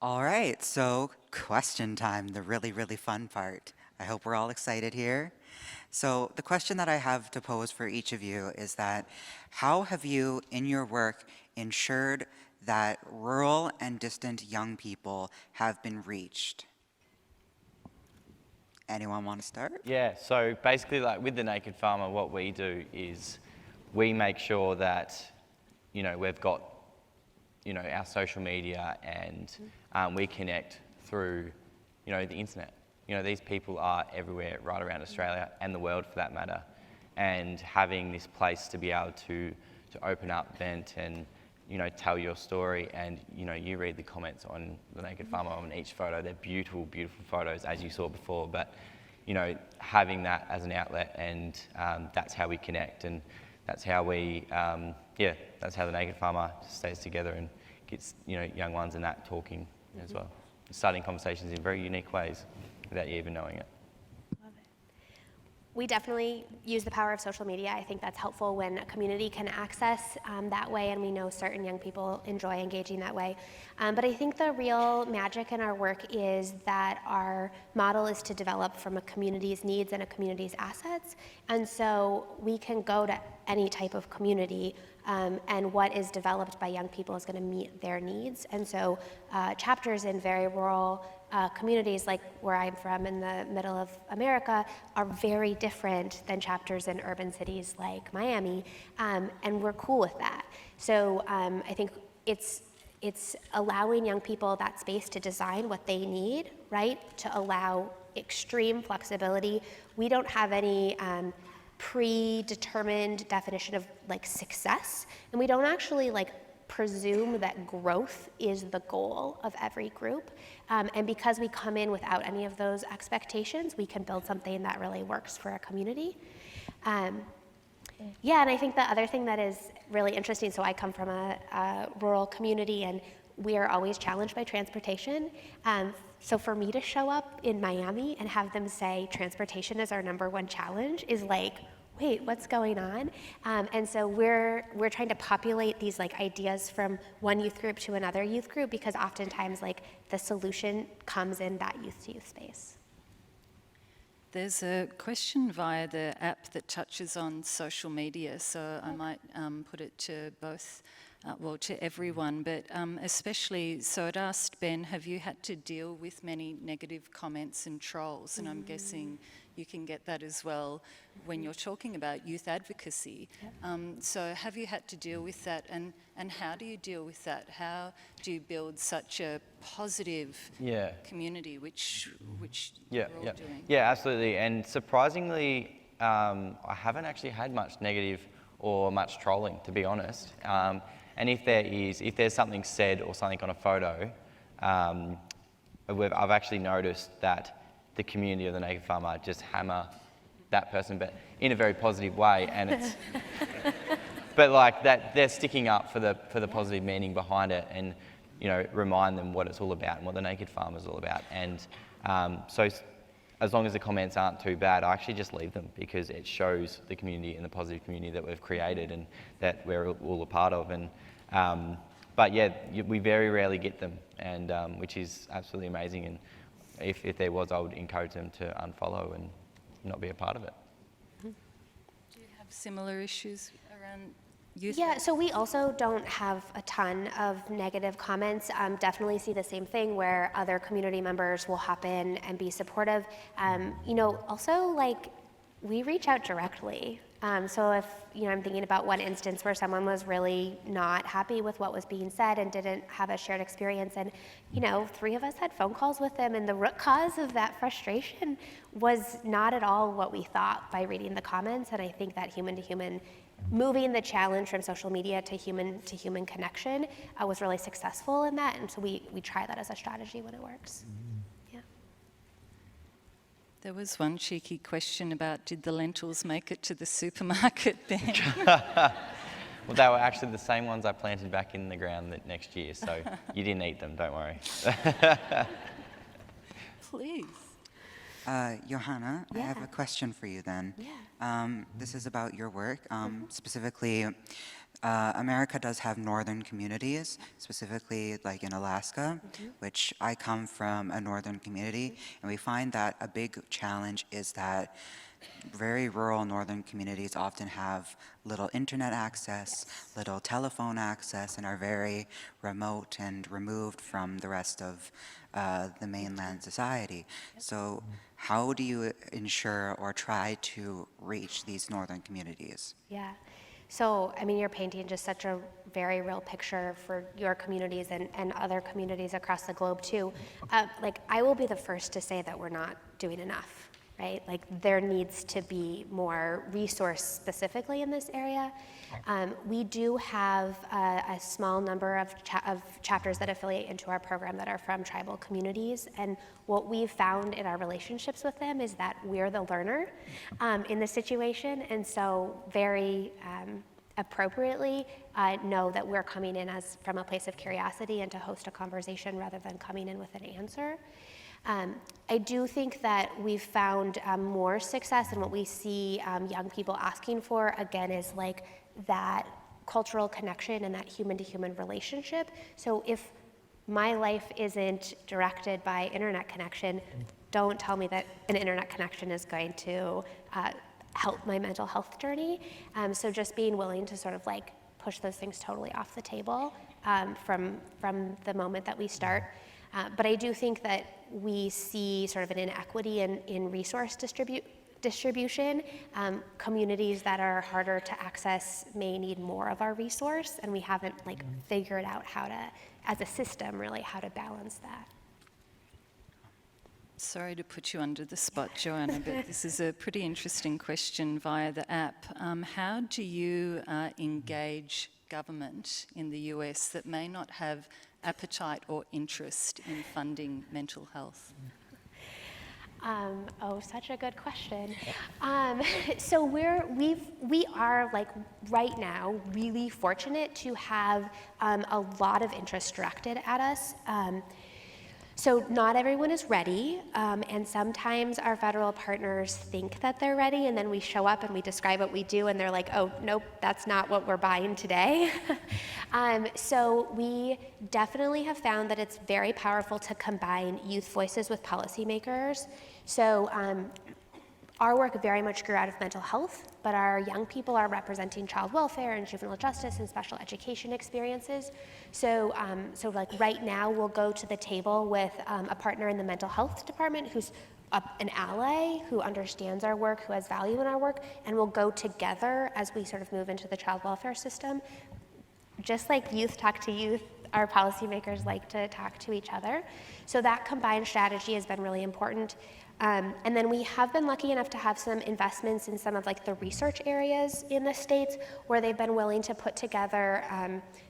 All right, so question time, the really, really fun part. I hope we're all excited here. So the question that I have to pose for each of you is that how have you, in your work, ensured that rural and distant young people have been reached? Anyone want to start? Yeah, so basically like with the Naked Farmer, what we do is we make sure that, we've got, our social media and we connect through, the internet. These people are everywhere right around Australia and the world for that matter. And having this place to be able to open up, vent and, tell your story and, you read the comments on the Naked Farmer on each photo. They're beautiful, beautiful photos as you saw before, but, having that as an outlet and that's how we connect and that's how we, that's how the Naked Farmer stays together and gets, young ones and that talking as well. Starting conversations in very unique ways without you even knowing it. We definitely use the power of social media. I think that's helpful when a community can access that way, and we know certain young people enjoy engaging that way. But I think the real magic in our work is that our model is to develop from a community's needs and a community's assets. And so we can go to any type of community and what is developed by young people is going to meet their needs. And so chapters in very rural communities like where I'm from in the middle of America are very different than chapters in urban cities like Miami, and we're cool with that. So I think it's allowing young people that space to design what they need, right? To allow extreme flexibility. We don't have any predetermined definition of like success, and we don't actually like presume that growth is the goal of every group. And because we come in without any of those expectations, we can build something that really works for a community. Yeah, and I think the other thing that is really interesting, so I come from a rural community and we are always challenged by transportation. So for me to show up in Miami and have them say transportation is our #1 challenge is like, wait, what's going on? And so we're trying to populate these like ideas from one youth group to another youth group because oftentimes like the solution comes in that youth to youth space. There's a question via the app that touches on social media, so I might put it to both, to everyone, but especially, so it asked Ben, have you had to deal with many negative comments and trolls? And I'm guessing you can get that as well when you're talking about youth advocacy. So have you had to deal with that, and how do you deal with that? How do you build such a positive community, which you're all doing? Yeah, absolutely. And surprisingly, I haven't actually had much negative or much trolling, to be honest. And if there's something said or something on a photo, I've actually noticed that the community of the Naked Farmer just hammer that person, but in a very positive way, and it's, but like that they're sticking up for the positive meaning behind it, and remind them what it's all about and what the Naked Farmer is all about. And so as long as the comments aren't too bad, I actually just leave them because it shows the community and the positive community that we've created and that we're all a part of. And but yeah, we very rarely get them, and which is absolutely amazing. And if there was, I would encourage them to unfollow and not be a part of it. Do you have similar issues around youth? Yeah, so we also don't have a ton of negative comments. Definitely see the same thing where other community members will hop in and be supportive. Also like we reach out directly. So if, I'm thinking about one instance where someone was really not happy with what was being said and didn't have a shared experience, and, 3 of us had phone calls with them, and the root cause of that frustration was not at all what we thought by reading the comments. And I think that human to human, moving the challenge from social media to human connection was really successful in that. And so we try that as a strategy when it works. There was one cheeky question about, did the lentils make it to the supermarket then? Well, they were actually the same ones I planted back in the ground next year, so you didn't eat them, don't worry. Please. Johanna, I have a question for you then. This is about your work, specifically America does have northern communities, specifically like in Alaska, which I come from a northern community, and we find that a big challenge is that very rural northern communities often have little internet access, little telephone access, and are very remote and removed from the rest of the mainland society. So how do you ensure or try to reach these northern communities? Yeah. So, I mean, you're painting just such a very real picture for your communities and other communities across the globe, too. Like, I will be the first to say that we're not doing enough, right? Like, there needs to be more resource specifically in this area. We do have a small number of chapters that affiliate into our program that are from tribal communities, and what we've found in our relationships with them is that we're the learner in the situation, and so very appropriately know that we're coming in as from a place of curiosity and to host a conversation rather than coming in with an answer. I do think that we've found more success, and what we see young people asking for, again, is like that cultural connection and that human-to-human relationship. So if my life isn't directed by internet connection, don't tell me that an internet connection is going to help my mental health journey. So just being willing to sort of like push those things totally off the table from the moment that we start. But I do think that we see sort of an inequity in resource distribution. Communities that are harder to access may need more of our resource, and we haven't like figured out how to, as a system, really how to balance that. Sorry to put you under the spot, Joanna, but this is a pretty interesting question via the app. How do you engage government in the US that may not have appetite or interest in funding mental health? Such a good question. So we are like right now really fortunate to have a lot of interest directed at us. So not everyone is ready, and sometimes our federal partners think that they're ready, and then we show up and we describe what we do, and they're like, oh, nope, that's not what we're buying today. So we definitely have found that it's very powerful to combine youth voices with policymakers. So our work very much grew out of mental health, but our young people are representing child welfare and juvenile justice and special education experiences. So, like right now, we'll go to the table with a partner in the mental health department who's an ally, who understands our work, who has value in our work, and we'll go together as we sort of move into the child welfare system. Just like youth talk to youth, our policymakers like to talk to each other. So that combined strategy has been really important. And then we have been lucky enough to have some investments in some of like the research areas in the states where they've been willing to put together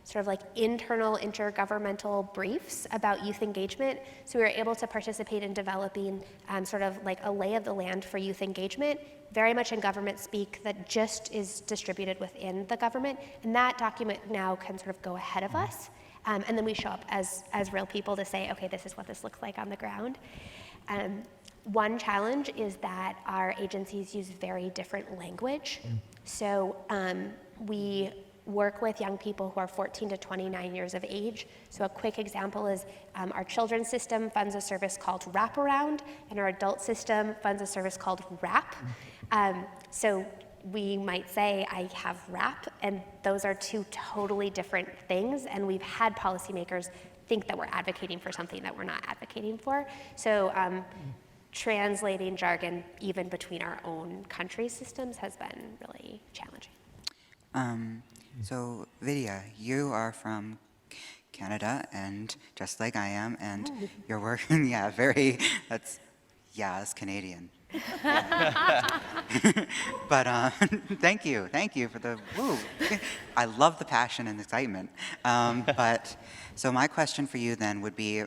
sort of like internal intergovernmental briefs about youth engagement. So we were able to participate in developing sort of like a lay of the land for youth engagement, very much in government speak that just is distributed within the government. And that document now can sort of go ahead of us. And then we show up as real people to say, okay, this is what this looks like on the ground. One challenge is that our agencies use very different language. So we work with young people who are 14 to 29 years of age. So a quick example is our children's system funds a service called Wraparound, and our adult system funds a service called WRAP. So we might say, I have WRAP, and those are two totally different things, and we've had policymakers think that we're advocating for something that we're not advocating for. So translating jargon even between our own country systems has been really challenging. So Vidya, you are from Canada, and just like I am, and you're working, that's Canadian. But thank you for the woo. I love the passion and excitement. But so my question for you then would be,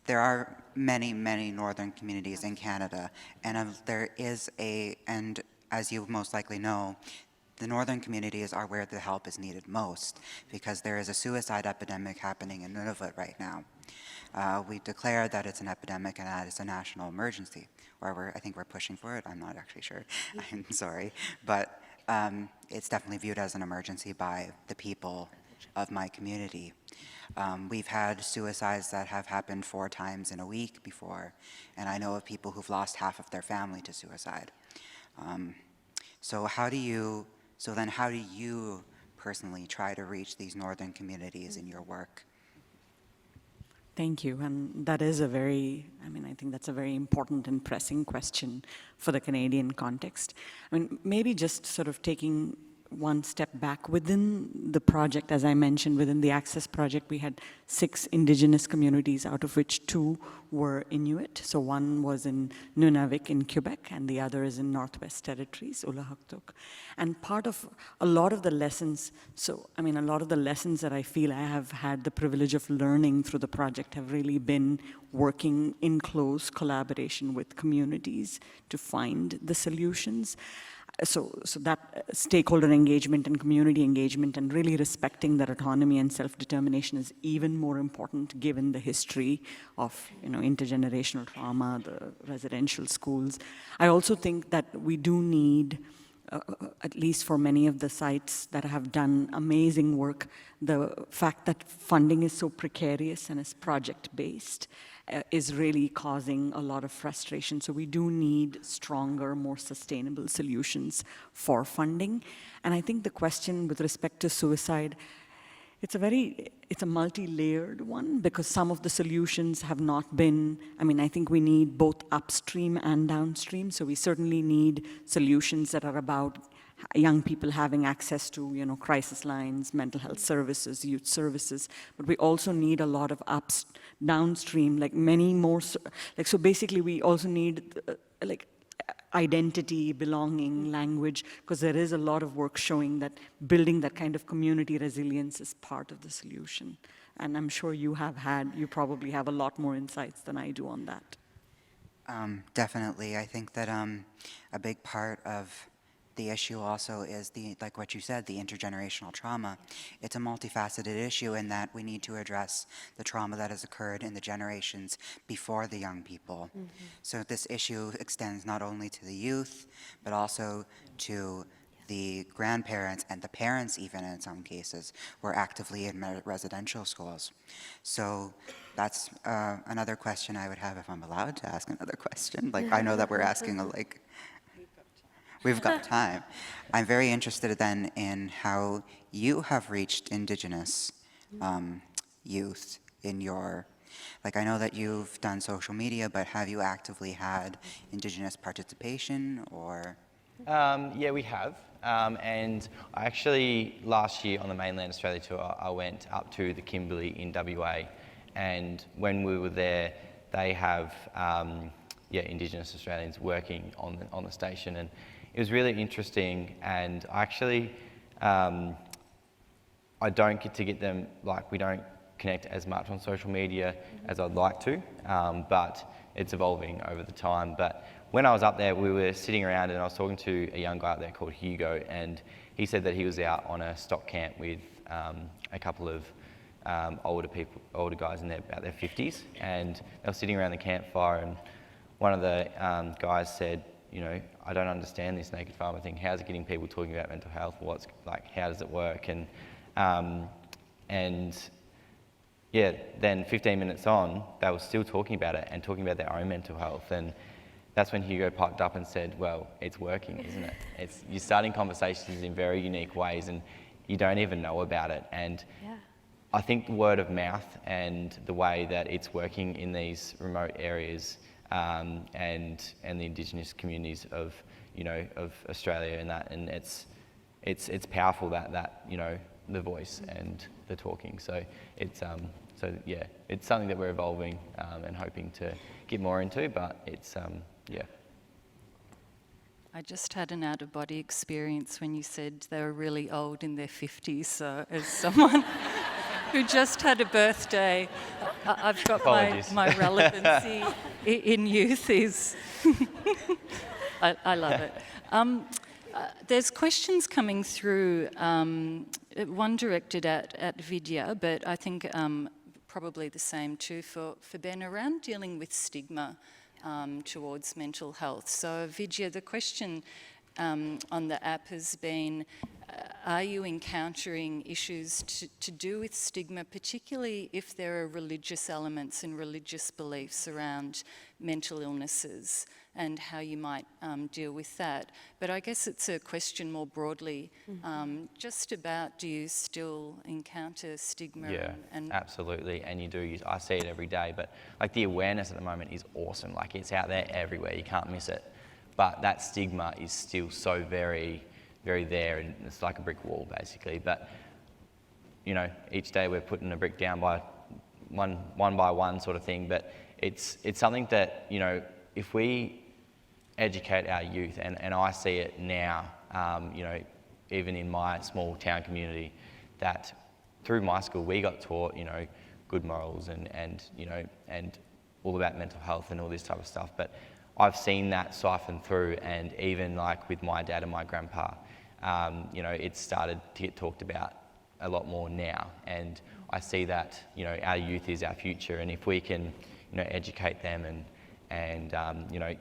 there are many northern communities in Canada, and there is and as you most likely know, the northern communities are where the help is needed most, because there is a suicide epidemic happening in Nunavut right now. We declared that it's an epidemic and that it's a national emergency, or I think we're pushing for it. I'm not actually sure. I'm sorry. But it's definitely viewed as an emergency by the people of my community. We've had suicides that have happened 4 times in a week before, and I know of people who've lost half of their family to suicide. So how do you personally try to reach these northern communities in your work? Thank you. And that is a very, I think that's a very important and pressing question for the Canadian context. Maybe just sort of taking one step back within the project, as I mentioned, within the Access project, we had 6 Indigenous communities, out of which 2 were Inuit. So one was in Nunavik in Quebec, and the other is in Northwest Territories, Ulahaktuk. And part of a lot of the lessons, a lot of the lessons that I feel I have had the privilege of learning through the project have really been working in close collaboration with communities to find the solutions. So that stakeholder engagement and community engagement and really respecting that autonomy and self-determination is even more important given the history of intergenerational trauma, the residential schools. I also think that we do need, at least for many of the sites that have done amazing work, the fact that funding is so precarious and is project-based is really causing a lot of frustration. So we do need stronger, more sustainable solutions for funding. And I think the question with respect to suicide, it's a multi-layered one, because some of the solutions have not been, I think we need both upstream and downstream. So we certainly need solutions that are about young people having access to, crisis lines, mental health services, youth services, but we also need a lot of downstream, like many more, so basically we also need identity, belonging, language, because there is a lot of work showing that building that kind of community resilience is part of the solution. And I'm sure you probably have a lot more insights than I do on that. Definitely. I think that a big part of the issue also is like what you said, the intergenerational trauma. It's a multifaceted issue in that we need to address the trauma that has occurred in the generations before the young people. Mm-hmm. So this issue extends not only to the youth, but also to the grandparents and the parents, even in some cases, who are actively in residential schools. So that's another question I would have, if I'm allowed to ask another question. I know that we're asking we've got time. I'm very interested then in how you have reached Indigenous youth in your, I know that you've done social media, but have you actively had Indigenous participation or? Yeah, we have. And I actually, last year on the Mainland Australia tour, I went up to the Kimberley in WA. And when we were there, they have Indigenous Australians working on the station. And it was really interesting, and actually, I don't get them, we don't connect as much on social media as I'd like to, but it's evolving over the time. But when I was up there, we were sitting around and I was talking to a young guy up there called Hugo, and he said that he was out on a stock camp with a couple of older guys in about their 50s, and they were sitting around the campfire, and one of the guys said, I don't understand this naked farmer thing. How's it getting people talking about mental health? How does it work? And then 15 minutes on, they were still talking about it and talking about their own mental health. And that's when Hugo piped up and said, well, it's working, isn't it? You're starting conversations in very unique ways and you don't even know about it. And I think the word of mouth and the way that it's working in these remote areas and the Indigenous communities of Australia and it's powerful that the voice and the talking. So it's something that we're evolving and hoping to get more into, but it's I just had an out-of-body experience when you said they were really old in their 50s. So as someone who just had a birthday, I've got my relevancy in youth is... I love it. There's questions coming through, one directed at Vidya, but I think probably the same too for Ben, around dealing with stigma towards mental health. So Vidya, the question on the app has been, are you encountering issues to do with stigma, particularly if there are religious elements and religious beliefs around mental illnesses, and how you might deal with that? But I guess it's a question more broadly, just about, do you still encounter stigma? Yeah, and absolutely, and you do. I see it every day, but like the awareness at the moment is awesome. Like it's out there everywhere, you can't miss it. But that stigma is still so very, very there, and it's like a brick wall basically. But you know, each day we're putting a brick down by one by one sort of thing. But it's something that, you know, if we educate our youth, and I see it now, you know, even in my small town community, that through my school we got taught, you know, good morals and you know, and all about mental health and all this type of stuff. But I've seen that siphon through, and even like with my dad and my grandpa, you know, it's started to get talked about a lot more now. And I see that, you know, our youth is our future, and if we can, you know, educate them and you know,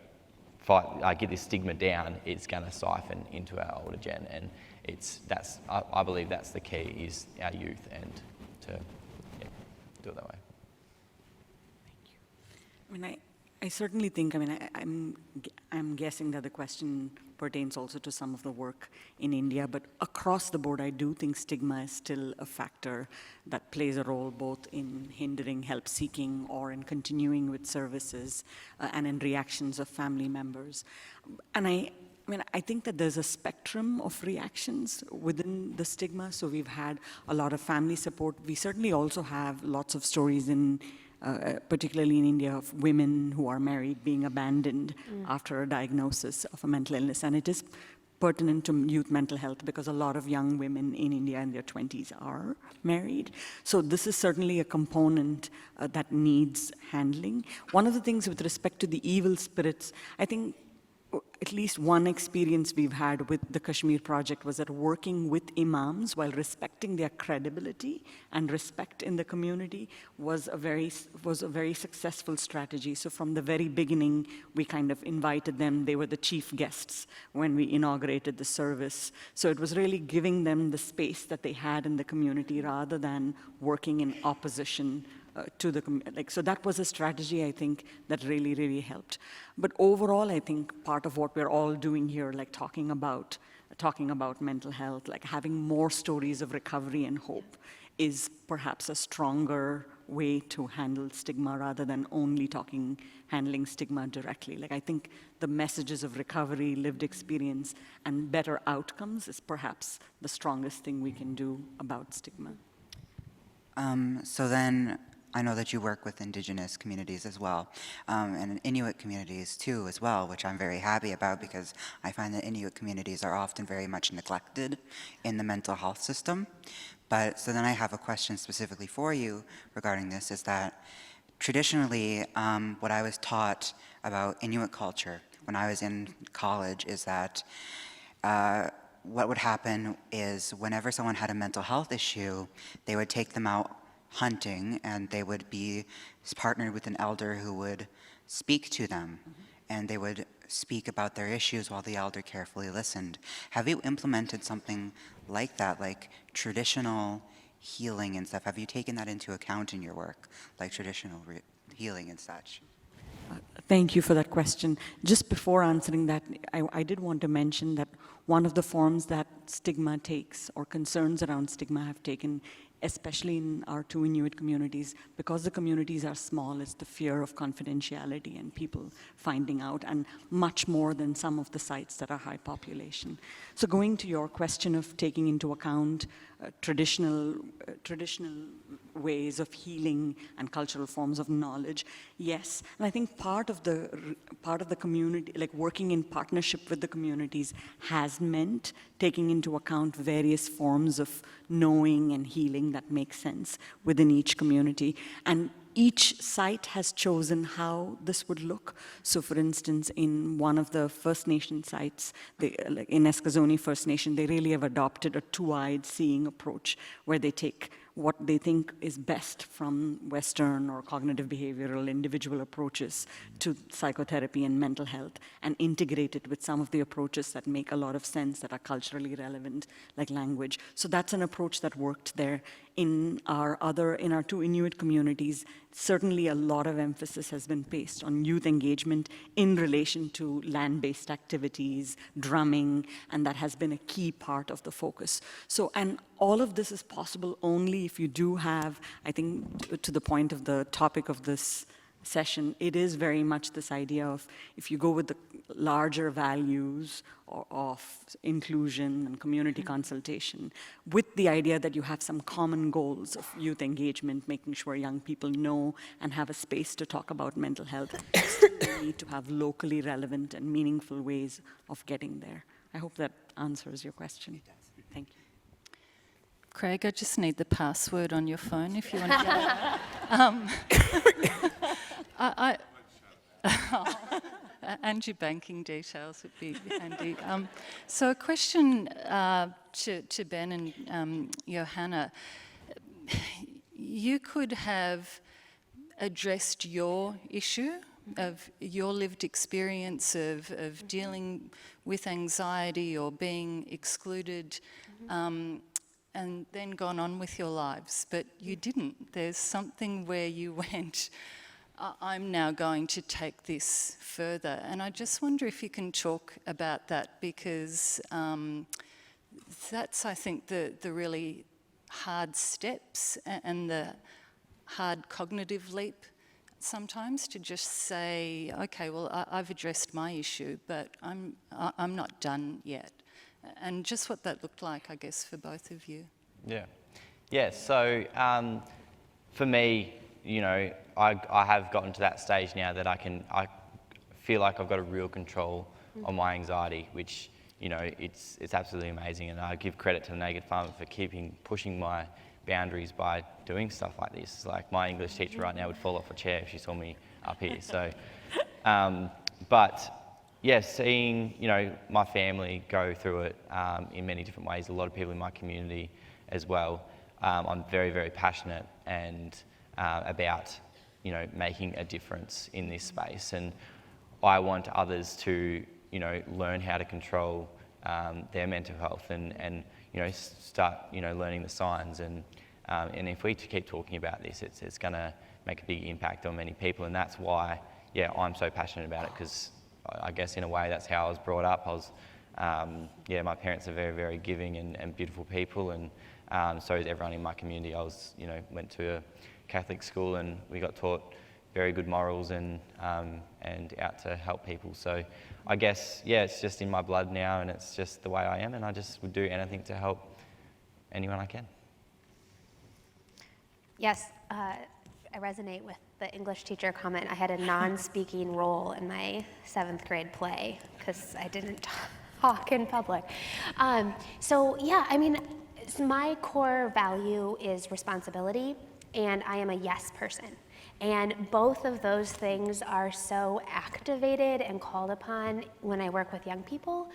get this stigma down, it's going to siphon into our older gen, and I believe that's the key, is our youth, and to do it that way. I mean, I certainly think, I mean, I'm guessing that the question pertains also to some of the work in India, but across the board, I do think stigma is still a factor that plays a role both in hindering help seeking or in continuing with services and in reactions of family members. And I mean, I think that there's a spectrum of reactions within the stigma. So we've had a lot of family support. We certainly also have lots of stories particularly in India, of women who are married being abandoned after a diagnosis of a mental illness. And it is pertinent to youth mental health because a lot of young women in India in their 20s are married. So this is certainly a component that needs handling. One of the things with respect to the evil spirits, I think at least one experience we've had with the Kashmir Project was that working with imams while respecting their credibility and respect in the community was a very successful strategy. So from the very beginning, we kind of invited them. They were the chief guests when we inaugurated the service. So it was really giving them the space that they had in the community rather than working in opposition to the community. So that was a strategy, I think, that really, really helped. But overall, I think part of what we're all doing here, like talking about mental health, like having more stories of recovery and hope, is perhaps a stronger way to handle stigma rather than only handling stigma directly. Like I think the messages of recovery, lived experience, and better outcomes is perhaps the strongest thing we can do about stigma. So then, I know that you work with Indigenous communities as well, and Inuit communities too as well, which I'm very happy about because I find that Inuit communities are often very much neglected in the mental health system. But so then I have a question specifically for you regarding this, is that traditionally what I was taught about Inuit culture when I was in college is that what would happen is whenever someone had a mental health issue, they would take them out hunting, and they would be partnered with an elder who would speak to them, and they would speak about their issues while the elder carefully listened. Have you implemented something like that, like traditional healing and stuff? Have you taken that into account in your work, like traditional healing and such? Thank you for that question. Just before answering that, I did want to mention that one of the forms that stigma takes, or concerns around stigma have taken, especially in our two Inuit communities, because the communities are small, is the fear of confidentiality and people finding out, and much more than some of the sites that are high population. So going to your question of taking into account traditional ways of healing and cultural forms of knowledge, yes. And I think part of the community, like working in partnership with the communities, has meant taking into account various forms of knowing and healing that make sense within each community. And each site has chosen how this would look. So for instance, in one of the First Nation sites, like in Eskazoni First Nation, they really have adopted a two-eyed seeing approach where they take what they think is best from Western or cognitive behavioral individual approaches to psychotherapy and mental health, and integrate it with some of the approaches that make a lot of sense, that are culturally relevant, like language. So that's an approach that worked there. In our two Inuit communities, certainly a lot of emphasis has been placed on youth engagement in relation to land-based activities, drumming, and that has been a key part of the focus. So, and all of this is possible only if you do have, I think, to the point of the topic of this session, it is very much this idea of, if you go with the larger values of inclusion and community consultation, with the idea that you have some common goals of youth engagement, making sure young people know and have a space to talk about mental health, you need to have locally relevant and meaningful ways of getting there. I hope that answers your question. Thank you. Craig, I just need the password on your phone if you want to get it. And your banking details would be handy. So a question to Ben and Johanna. You could have addressed your issue of your lived experience of dealing with anxiety or being excluded, and then gone on with your lives, but you didn't. There's something where you went, I'm now going to take this further. And I just wonder if you can talk about that, because that's, I think, the really hard steps and the hard cognitive leap sometimes, to just say, okay, well, I've addressed my issue, but I'm not done yet. And just what that looked like, I guess, for both of you. Yeah, so for me, you know, I have gotten to that stage now that I feel like I've got a real control on my anxiety, which, you know, it's absolutely amazing. And I give credit to the Naked Farmer for pushing my boundaries by doing stuff like this. Like, my English teacher right now would fall off a chair if she saw me up here. So, but yeah, seeing, you know, my family go through it in many different ways, a lot of people in my community as well. I'm very, very passionate and about, you know, making a difference in this space. And I want others to, you know, learn how to control their mental health and you know, start, you know, learning the signs. And if we keep talking about this, it's going to make a big impact on many people. And that's why, yeah, I'm so passionate about it, because I guess in a way that's how I was brought up. I was, yeah, my parents are very, very giving and beautiful people, and so is everyone in my community. I was, you know, went to a Catholic school, and we got taught very good morals and out to help people. So I guess, yeah, it's just in my blood now, and it's just the way I am, and I just would do anything to help anyone I can. Yes, I resonate with the English teacher comment. I had a non-speaking role in my 7th grade play because I didn't talk in public. So yeah, I mean, my core value is responsibility, and I am a yes person. And both of those things are so activated and called upon when I work with young people.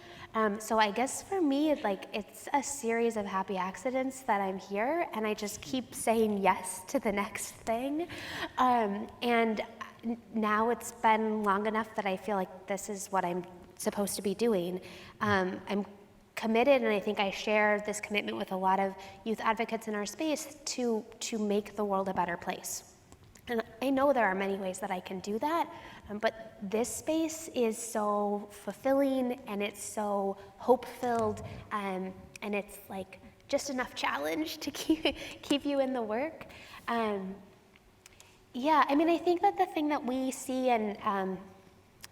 So I guess for me, like, it's a series of happy accidents that I'm here, and I just keep saying yes to the next thing. And now it's been long enough that I feel like this is what I'm supposed to be doing. I'm committed, and I think I share this commitment with a lot of youth advocates in our space to make the world a better place. And I know there are many ways that I can do that, but this space is so fulfilling, and it's so hope-filled, and it's like just enough challenge to keep you in the work. Yeah, I mean, I think that the thing that we see, and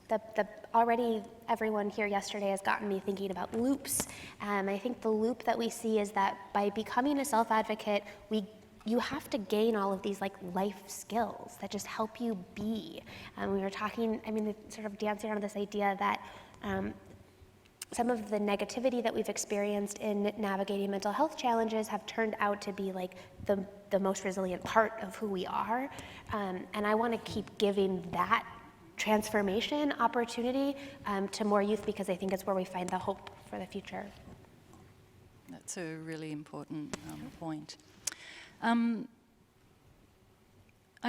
the already everyone here yesterday has gotten me thinking about loops. I think the loop that we see is that by becoming a self-advocate, you have to gain all of these like life skills that just help you be. We were talking, I mean, sort of dancing around this idea that some of the negativity that we've experienced in navigating mental health challenges have turned out to be like the most resilient part of who we are. And I want to keep giving that transformation opportunity to more youth, because I think it's where we find the hope for the future. That's a really important point. I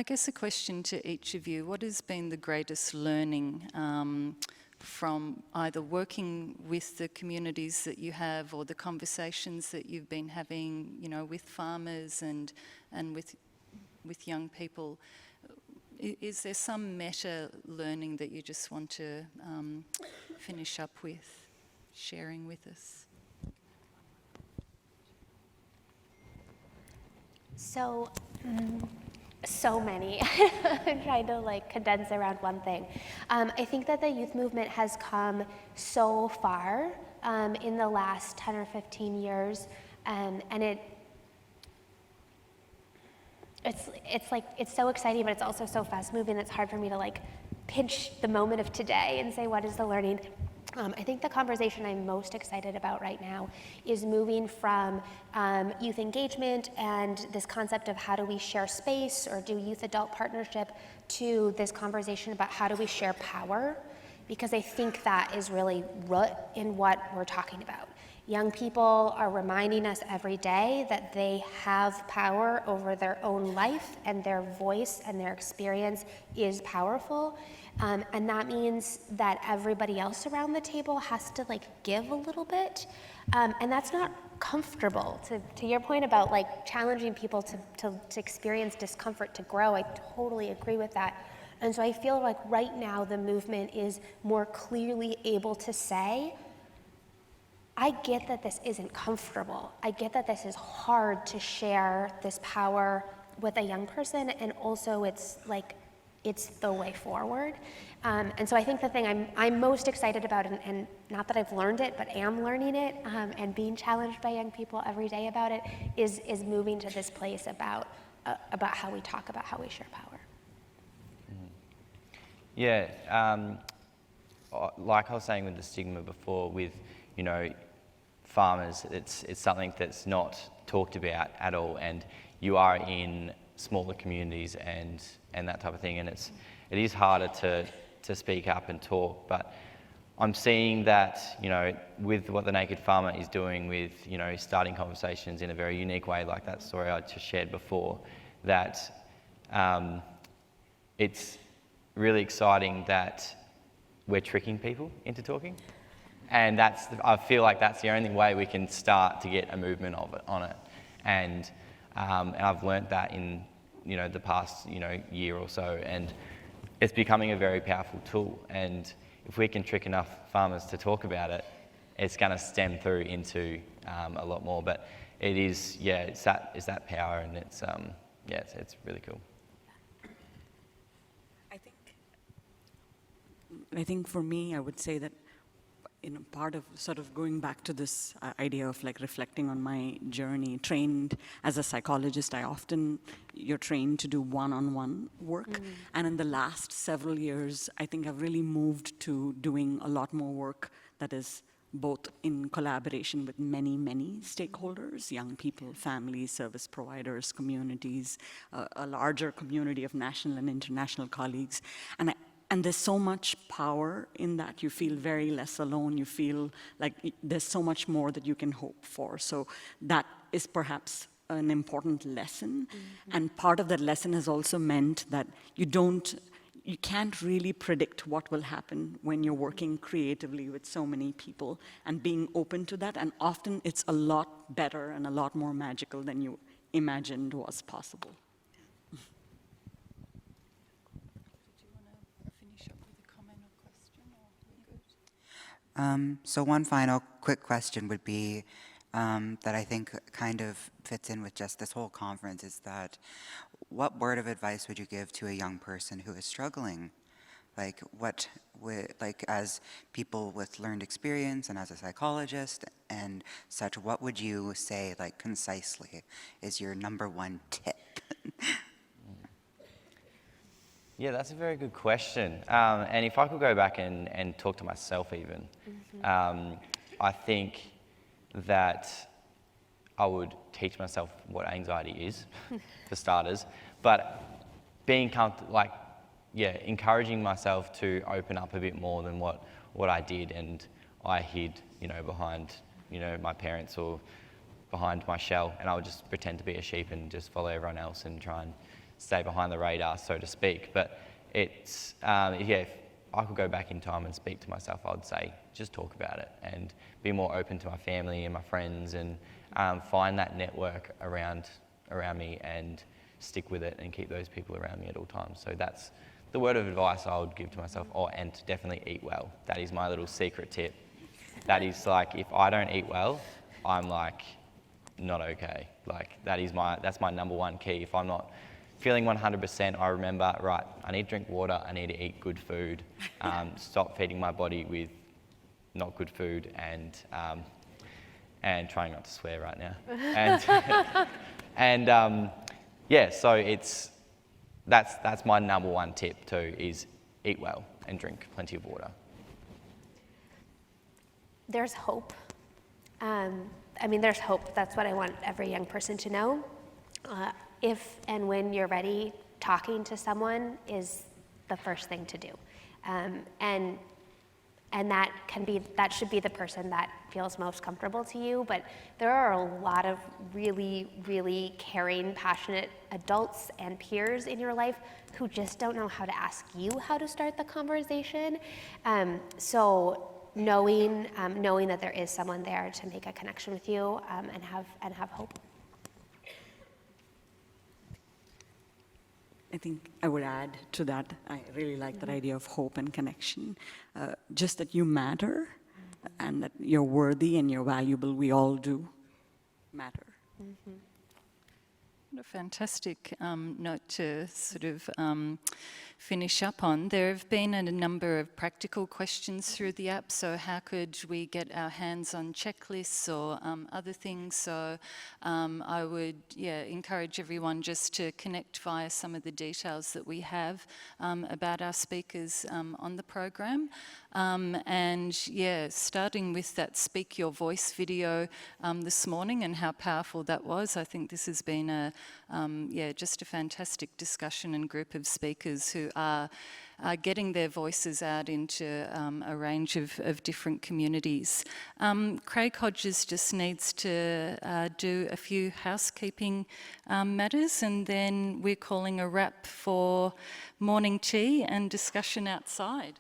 guess a question to each of you, what has been the greatest learning from either working with the communities that you have or the conversations that you've been having, you know, with farmers and with young people? Is there some meta learning that you just want to finish up with, sharing with us? So many. I'm trying to condense around one thing. I think that the youth movement has come so far in the last 10 or 15 years, and it's so exciting, but it's also so fast moving. It's hard for me to pinch the moment of today and say what is the learning. I think the conversation I'm most excited about right now is moving from youth engagement and this concept of how do we share space or do youth-adult partnership to this conversation about how do we share power, because I think that is really root in what we're talking about. Young people are reminding us every day that they have power over their own life, and their voice and their experience is powerful. And that means that everybody else around the table has to give a little bit. And that's not comfortable. To your point about challenging people to experience discomfort to grow, I totally agree with that. And so I feel like right now the movement is more clearly able to say, I get that this isn't comfortable. I get that this is hard to share this power with a young person, and also it's the way forward. And so I think the thing I'm most excited about, and not that I've learned it, but am learning it, and being challenged by young people every day about it, is moving to this place about how we talk about how we share power. Yeah, like I was saying with the stigma before, with farmers, it's something that's not talked about at all, and you are in smaller communities and that type of thing, and it is harder to speak up and talk. But I'm seeing that with what the Naked Farmer is doing with starting conversations in a very unique way, like that story I just shared before, that it's really exciting that we're tricking people into talking. And I feel like that's the only way we can start to get a movement on it. And I've learnt that in the past year or so, and it's becoming a very powerful tool. And if we can trick enough farmers to talk about it, it's going to stem through into a lot more. But it is, it's that power, and it's really cool. I think for me, I would say that part of sort of going back to this idea of reflecting on my journey, trained as a psychologist, you're trained to do one-on-one work. And in the last several years, I think I've really moved to doing a lot more work that is both in collaboration with many, many stakeholders, young people, families, service providers, communities, a larger community of national and international colleagues. And there's so much power in that. You feel very less alone. You feel like there's so much more that you can hope for. So that is perhaps an important lesson. And part of that lesson has also meant that you can't really predict what will happen when you're working creatively with so many people, and being open to that. And often it's a lot better and a lot more magical than you imagined was possible. So one final quick question would be that I think kind of fits in with just this whole conference, is that what word of advice would you give to a young person who is struggling? As people with learned experience and as a psychologist and such, what would you say, concisely, is your number one tip? Yeah, that's a very good question. And if I could go back and talk to myself even, I think that I would teach myself what anxiety is, for starters, but being comfortable, encouraging myself to open up a bit more than what I did and I hid, behind, my parents or behind my shell, and I would just pretend to be a sheep and just follow everyone else and try and stay behind the radar, so to speak. But it's, yeah, if I could go back in time and speak to myself, I would say just talk about it and be more open to my family and my friends, and find that network around me and stick with it and keep those people around me at all times. So that's the word of advice I would give to myself. Oh, and to definitely eat well. That is my little secret tip. That is like, if I don't eat well, I'm like not okay. Like that's my number one key. If I'm not feeling 100%, I remember, right, I need to drink water, I need to eat good food, stop feeding my body with not good food, and trying not to swear right now. And yeah, so that's my number one tip too, is eat well and drink plenty of water. There's hope. I mean, there's hope. That's what I want every young person to know. If and when you're ready, talking to someone is the first thing to do. And that should be the person that feels most comfortable to you. But there are a lot of really, really caring, passionate adults and peers in your life who just don't know how to ask you how to start the conversation. So knowing that there is someone there to make a connection with you, and have hope. I think I would add to that, I really like that idea of hope and connection. Just that you matter, and that you're worthy and you're valuable. We all do matter. Mm-hmm. What a fantastic note to sort of finish up on. There have been a number of practical questions through the app, so how could we get our hands on checklists or other things? So I would encourage everyone just to connect via some of the details that we have about our speakers on the program. And starting with that Speak Your Voice video this morning and how powerful that was. I think this has been just a fantastic discussion and group of speakers who are getting their voices out into a range of different communities. Craig Hodges just needs to do a few housekeeping matters, and then we're calling a wrap for morning tea and discussion outside.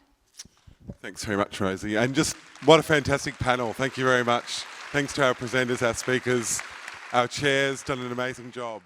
Thanks very much, Rosie. And just what a fantastic panel. Thank you very much. Thanks to our presenters, our speakers, our chairs, done an amazing job.